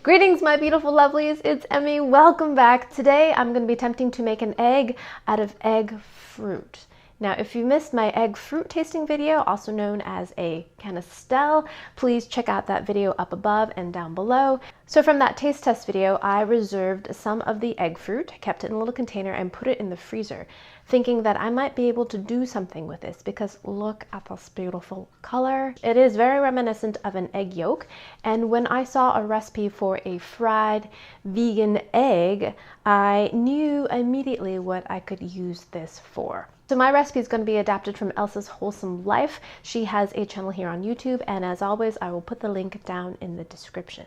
Greetings, my beautiful lovelies, it's Emmy. Welcome back. Today I'm going to be attempting to make an egg out of egg fruit. Now, if you missed my egg fruit tasting video, also known as a canistelle, please check out that video up above and down below. So from that taste test video, I reserved some of the egg fruit, kept it in a little container, and put it in the freezer, thinking that I might be able to do something with this because look at this beautiful color. It is very reminiscent of an egg yolk, and when I saw a recipe for a fried vegan egg, I knew immediately what I could use this for. So my recipe is going to be adapted from Elsa's Wholesome Life. She has a channel here on YouTube, and as always, I will put the link down in the description.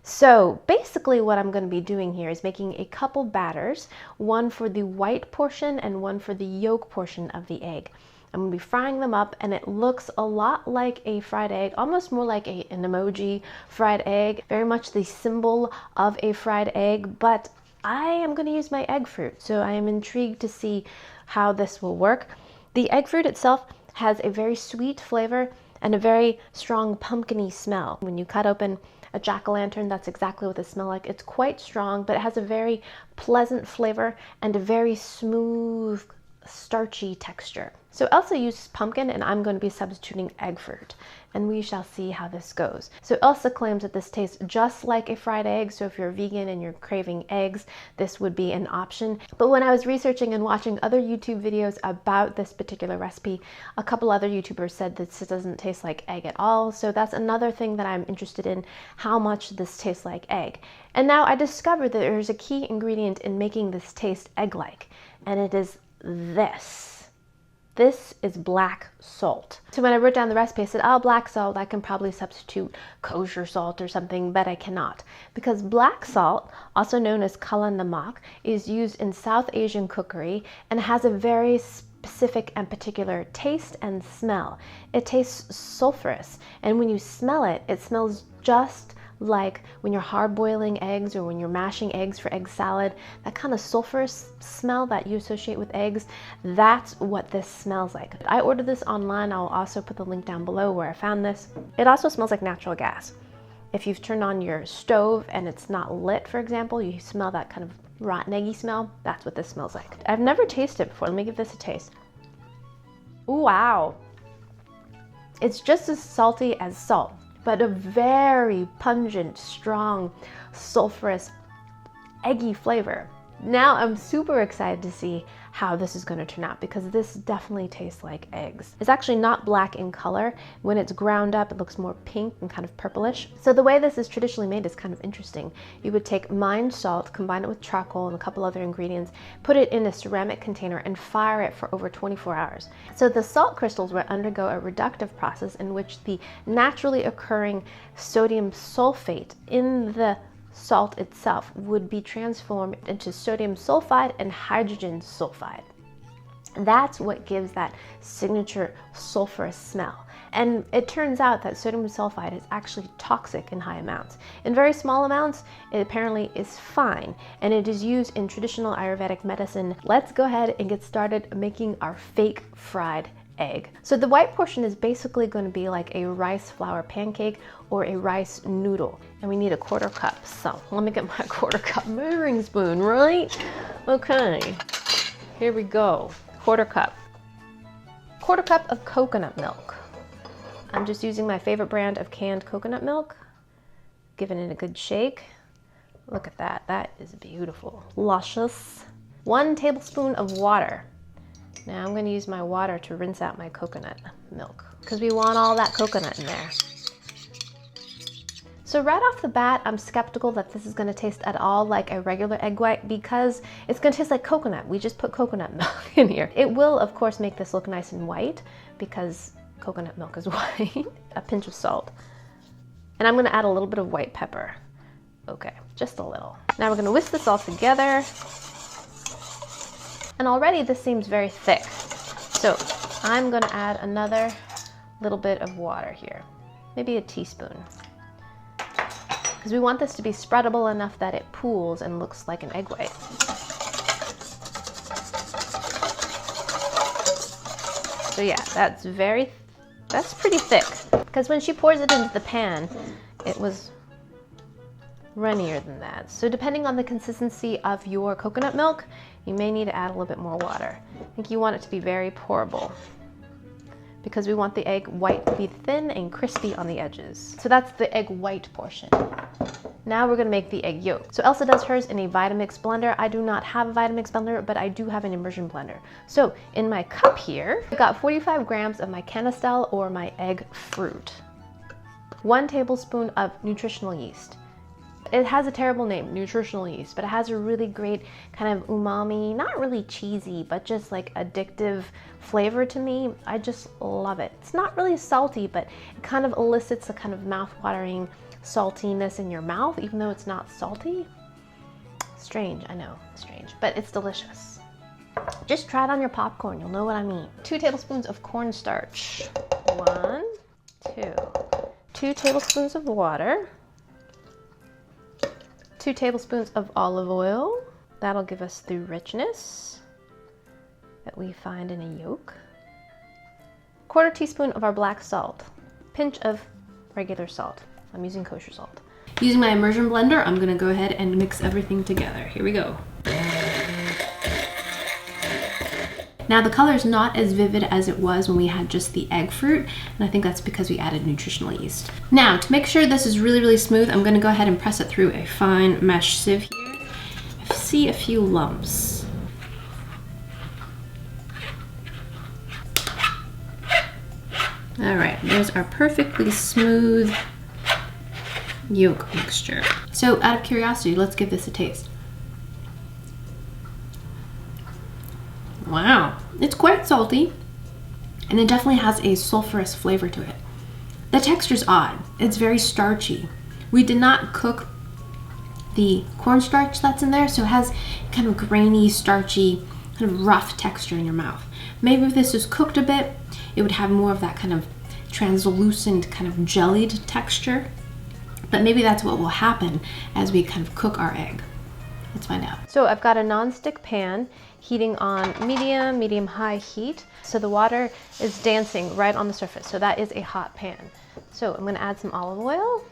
So basically what I'm going to be doing here is making a couple batters, one for the white portion and one for the yolk portion of the egg. I'm going to be frying them up, and it looks a lot like a fried egg, almost more like an emoji fried egg, very much the symbol of a fried egg, but I am going to use my egg fruit, so I am intrigued to see how this will work. The egg fruit itself has a very sweet flavor and a very strong pumpkin-y smell. When you cut open a jack-o'-lantern, that's exactly what it smells like. It's quite strong, but it has a very pleasant flavor and a very smooth, starchy texture. So Elsa uses pumpkin, and I'm going to be substituting egg fruit, and we shall see how this goes. So Elsa claims that this tastes just like a fried egg, so if you're vegan and you're craving eggs, this would be an option. But when I was researching and watching other YouTube videos about this particular recipe, a couple other YouTubers said this doesn't taste like egg at all, so that's another thing that I'm interested in, how much this tastes like egg. And now I discovered that there's a key ingredient in making this taste egg-like, and it is this. This is black salt. So when I wrote down the recipe, I said, oh, black salt, I can probably substitute kosher salt or something, but I cannot. Because black salt, also known as kala namak, is used in South Asian cookery and has a very specific and particular taste and smell. It tastes sulfurous, and when you smell it, it smells just like when you're hard boiling eggs or when you're mashing eggs for egg salad, that kind of sulfurous smell that you associate with eggs, that's what this smells like. I ordered this online. I'll also put the link down below where I found this. It also smells like natural gas. If you've turned on your stove and it's not lit, for example, you smell that kind of rotten eggy smell, that's what this smells like. I've never tasted it before. Let me give this a taste. Ooh, wow. It's just as salty as salt, but a very pungent, strong, sulfurous, eggy flavor. Now I'm super excited to see how this is going to turn out because this definitely tastes like eggs. It's actually not black in color. When it's ground up, it looks more pink and kind of purplish. So the way this is traditionally made is kind of interesting. You would take mined salt, combine it with charcoal and a couple other ingredients, put it in a ceramic container and fire it for over 24 hours. So the salt crystals would undergo a reductive process in which the naturally occurring sodium sulfate in the salt itself would be transformed into sodium sulfide and hydrogen sulfide. That's what gives that signature sulfurous smell. And it turns out that sodium sulfide is actually toxic in high amounts. In very small amounts, it apparently is fine, and it is used in traditional Ayurvedic medicine. Let's go ahead and get started making our fake fried egg. So the white portion is basically going to be like a rice flour pancake or a rice noodle, and we need a 1/4 cup. So let me get my 1/4 cup measuring spoon, right? Okay, here we go. 1/4 cup. 1/4 cup of coconut milk. I'm just using my favorite brand of canned coconut milk, giving it a good shake. Look at that, that is beautiful, luscious. 1 tablespoon of water. Now I'm going to use my water to rinse out my coconut milk because we want all that coconut in there. So right off the bat, I'm skeptical that this is going to taste at all like a regular egg white because it's going to taste like coconut. We just put coconut milk in here. It will, of course, make this look nice and white because coconut milk is white. A pinch of salt. And I'm going to add a little bit of white pepper. Okay, just a little. Now we're going to whisk this all together. And already this seems very thick. So I'm going to add another little bit of water here, maybe a teaspoon. Because we want this to be spreadable enough that it pools and looks like an egg white. So yeah, that's pretty thick. Because when she pours it into the pan, it was runnier than that. So depending on the consistency of your coconut milk, you may need to add a little bit more water. I think you want it to be very pourable because we want the egg white to be thin and crispy on the edges. So that's the egg white portion. Now we're gonna make the egg yolk. So Elsa does hers in a Vitamix blender. I do not have a Vitamix blender, but I do have an immersion blender. So in my cup here, I've got 45 grams of my Canistel or my egg fruit. 1 tablespoon of nutritional yeast. It has a terrible name, nutritional yeast, but it has a really great kind of umami, not really cheesy, but just like addictive flavor to me. I just love it. It's not really salty, but it kind of elicits a kind of mouth-watering saltiness in your mouth, even though it's not salty. Strange, I know, strange, but it's delicious. Just try it on your popcorn, you'll know what I mean. 2 tablespoons of cornstarch. 1, 2. 2 tablespoons of water. 2 tablespoons of olive oil. That'll give us the richness that we find in a yolk. 1/4 teaspoon of our black salt. Pinch of regular salt. I'm using kosher salt. Using my immersion blender, I'm gonna go ahead and mix everything together. Here we go. Now the color is not as vivid as it was when we had just the egg fruit, and I think that's because we added nutritional yeast. Now, to make sure this is really, really smooth, I'm gonna go ahead and press it through a fine mesh sieve here. I see a few lumps. All right, there's our perfectly smooth yolk mixture. So out of curiosity, let's give this a taste. Wow, it's quite salty, and it definitely has a sulfurous flavor to it. The texture's odd. It's very starchy. We did not cook the cornstarch that's in there, so it has kind of grainy, starchy, kind of rough texture in your mouth. Maybe if this was cooked a bit, it would have more of that kind of translucent, kind of jellied texture. But maybe that's what will happen as we kind of cook our egg. Let's find out. So I've got a non-stick pan heating on medium-high heat. So the water is dancing right on the surface. So that is a hot pan. So I'm gonna add some olive oil.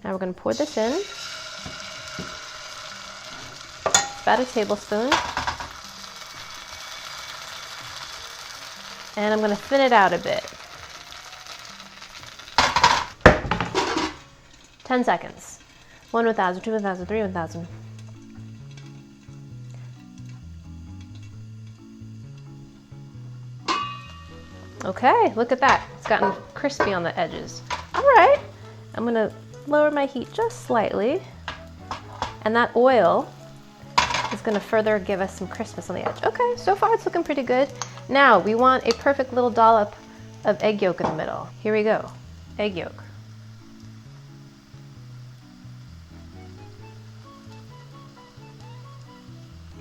Now we're gonna pour this in. About a tablespoon. And I'm gonna thin it out a bit. 10 seconds. 1 1,000, 2 1,000, 3 1,000. Okay, look at that. It's gotten crispy on the edges. All right, I'm gonna lower my heat just slightly. And that oil is gonna further give us some crispness on the edge. Okay, so far it's looking pretty good. Now we want a perfect little dollop of egg yolk in the middle. Here we go, egg yolk.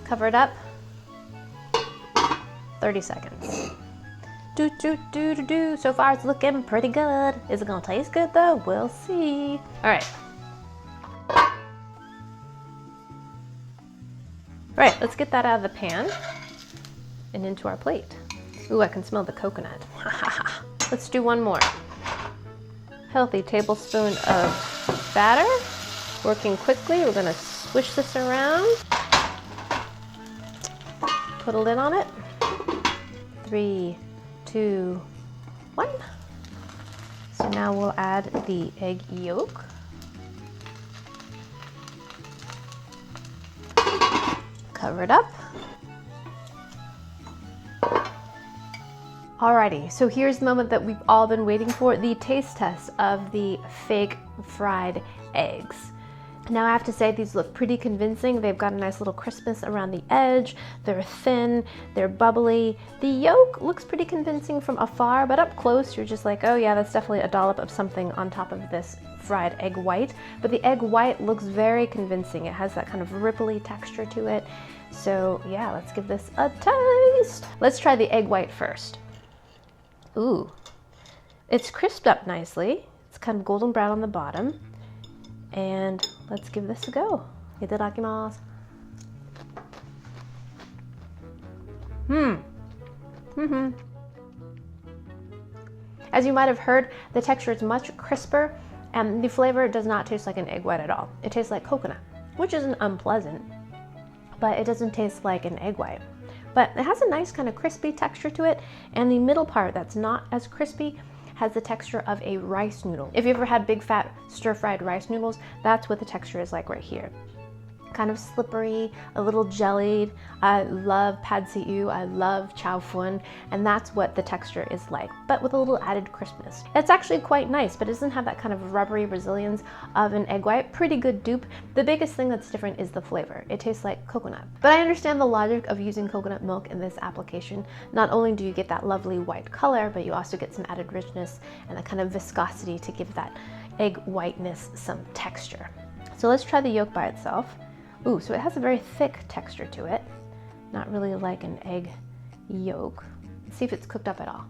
Cover it up. 30 seconds. Do, do, do, do, do. So far it's looking pretty good. Is it gonna taste good though? We'll see. All right. All right, let's get that out of the pan and into our plate. Ooh, I can smell the coconut. Let's do one more. Healthy tablespoon of batter. Working quickly, we're gonna swish this around. Put a lid on it. 3, 2, 1. So now we'll add the egg yolk. Cover it up. Alrighty, so here's the moment that we've all been waiting for, the taste test of the fake fried eggs. Now I have to say these look pretty convincing. They've got a nice little crispness around the edge. They're thin, they're bubbly. The yolk looks pretty convincing from afar, but up close you're just like, oh yeah, that's definitely a dollop of something on top of this fried egg white. But the egg white looks very convincing. It has that kind of ripply texture to it. So yeah, let's give this a taste. Let's try the egg white first. Ooh, it's crisped up nicely. It's kind of golden brown on the bottom. And let's give this a go. Itadakimasu. As you might have heard, the texture is much crisper And the flavor does not taste like an egg white at all. It tastes like coconut, which isn't unpleasant, but it doesn't taste like an egg white. But it has a nice kind of crispy texture to it, and the middle part that's not as crispy has the texture of a rice noodle. If you ever had big fat stir-fried rice noodles, that's what the texture is like right here. Kind of slippery, a little jellied. I love pad see ew, I love chow fun, and that's what the texture is like, but with a little added crispness. It's actually quite nice, but it doesn't have that kind of rubbery resilience of an egg white. Pretty good dupe. The biggest thing that's different is the flavor. It tastes like coconut. But I understand the logic of using coconut milk in this application. Not only do you get that lovely white color, but you also get some added richness and a kind of viscosity to give that egg whiteness some texture. So let's try the yolk by itself. Ooh, so it has a very thick texture to it. Not really like an egg yolk. Let's see if it's cooked up at all.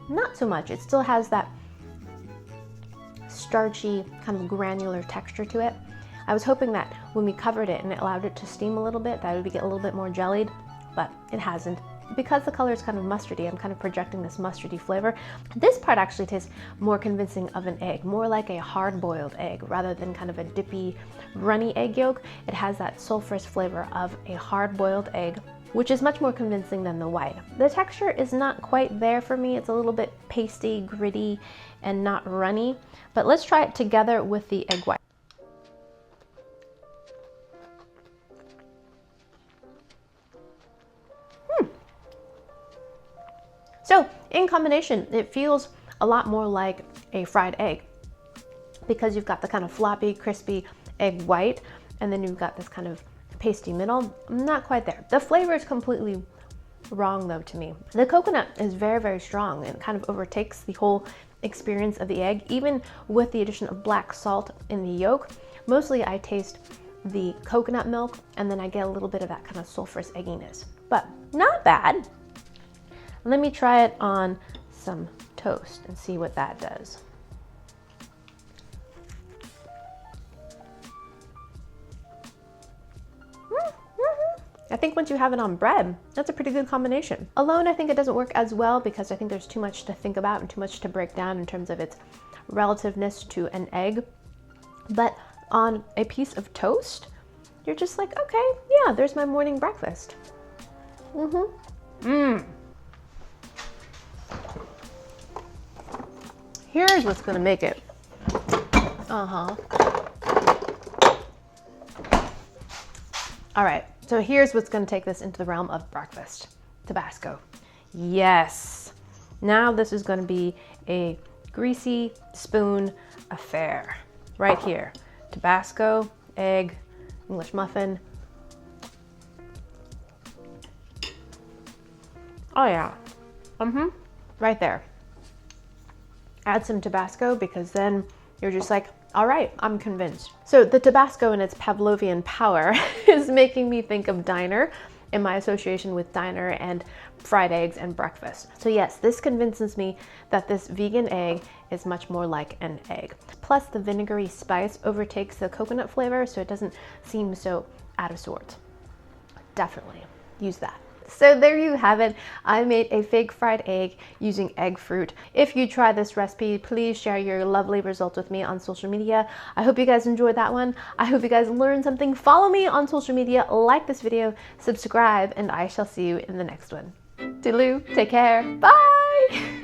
Not so much. It still has that starchy, kind of granular texture to it. I was hoping that when we covered it and it allowed it to steam a little bit, that it would get a little bit more jellied, but it hasn't. Because the color is kind of mustardy, I'm kind of projecting this mustardy flavor. This part actually tastes more convincing of an egg, more like a hard-boiled egg rather than kind of a dippy, runny egg yolk. It has that sulfurous flavor of a hard-boiled egg, which is much more convincing than the white. The texture is not quite there for me. It's a little bit pasty, gritty, and not runny. But let's try it together with the egg white. So in combination, it feels a lot more like a fried egg because you've got the kind of floppy, crispy egg white, and then you've got this kind of pasty middle. Not quite there. The flavor is completely wrong though to me. The coconut is very, very strong and kind of overtakes the whole experience of the egg, even with the addition of black salt in the yolk. Mostly I taste the coconut milk and then I get a little bit of that kind of sulfurous egginess, but not bad. Let me try it on some toast and see what that does. I think once you have it on bread, that's a pretty good combination. Alone, I think it doesn't work as well because I think there's too much to think about and too much to break down in terms of its relativeness to an egg. But on a piece of toast, you're just like, okay, yeah, there's my morning breakfast. Here's what's gonna make it. All right, so here's what's gonna take this into the realm of breakfast. Tabasco. Yes. Now this is gonna be a greasy spoon affair. Right here. Tabasco, egg, English muffin. Oh yeah. Right there. Add some Tabasco because then you're just like, all right, I'm convinced. So the Tabasco and its Pavlovian power is making me think of diner in my association with diner and fried eggs and breakfast. So yes, this convinces me that this vegan egg is much more like an egg. Plus the vinegary spice overtakes the coconut flavor, so it doesn't seem so out of sorts. Definitely use that. So there you have it. I made a fake fried egg using egg fruit. If you try this recipe, please share your lovely results with me on social media. I hope you guys enjoyed that one. I hope you guys learned something. Follow me on social media, like this video, subscribe, and I shall see you in the next one. Toodaloo, take care, bye!